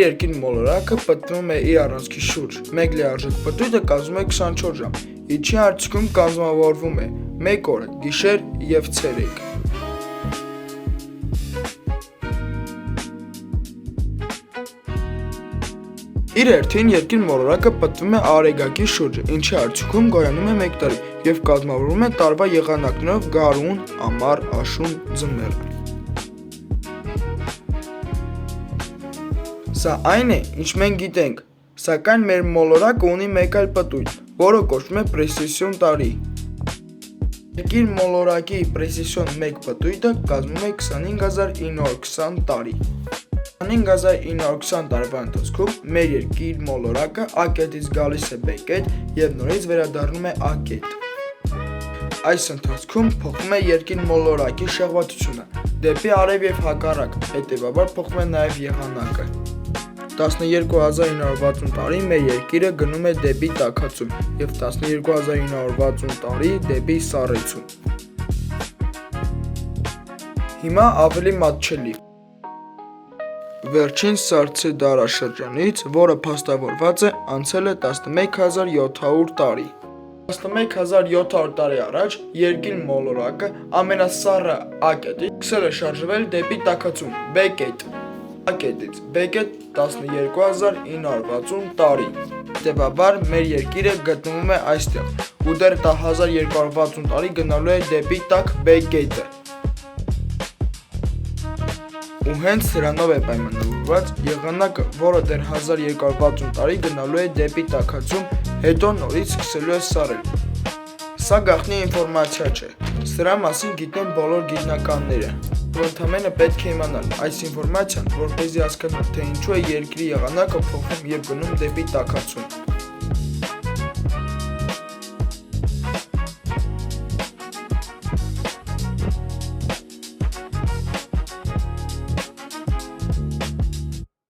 Մեր երկիր մոլորակը պտտվում է իր առանցքի շուրջ, մեկ լիարժեք պտույտը կազմում է 24 ժամ, ինչի արդյունքում կազմավորվում է 1 օր, գիշեր և ցերեկ։ Իր հերթին երկիր մոլորակը պտտվում է արեգակի շուրջը, ինչի արդյունքում գոյանում է 1 տարի և կազմավորվում է տարվա եղանակներով գարուն, ամառ, աշուն, ձմեռ։ Սա այն է, ինչ մենք գիտենք, սակայն մեր մոլորակը ունի մեկ այլ պտույտ, որը կոչվում է պրեսեսիոն տարի։ Երկիր մոլորակի պրեսեսիոն 1 պտույտը կազմում է 25920 տարի։ 25920 տարվա ընթացքում մեր երկիր մոլորակը A կետից գալիս է B կետ և նորից վերադառնում է A կետ։ Այս ընթացքում փոխվում է երկիր մոլորակի շեղվածությունը դեպի արև և հակառակ, հետևաբար փոխվում է նաև եղանակը։ 12960 տարի մեր երկիրը գնում է դեպի տաքացում և 12960 տարի դեպի սառեցում։ Հիմա ավելի մատչելի։ Վերջին սառցե դարաշրջանից, որը փաստավորված է, անցել է 11700 տարի։ 11700 տարի առաջ երկիր մոլորակը ամենասառը A կետից սկսել է շարժվել դեպի տաքացում B կետ։ A կետից B կետ 12960 տարի։ Հետևաբար մեր երկիրը գտնվում է այստեղ ու դեռ 1260 տարի գնալու է դեպի տաք B կետը։ Ու հենց սրանով է պայմանավորված եղանակը, որը դեռ 1260 տարի գնալու է դեպի տաքացում, հետո նորից սկսելու է սառել։ Սա գաղտնի ինֆորմացիա չէ, սրա մասին գիտեն բոլոր գիտնականները, ու ընդամենը պետք է իմանալ այս ինֆորմացիան, որպեսզի հասկանալ, թե ինչու է երկրի եղանակը փոխվում և գնում դեպի տաքացում։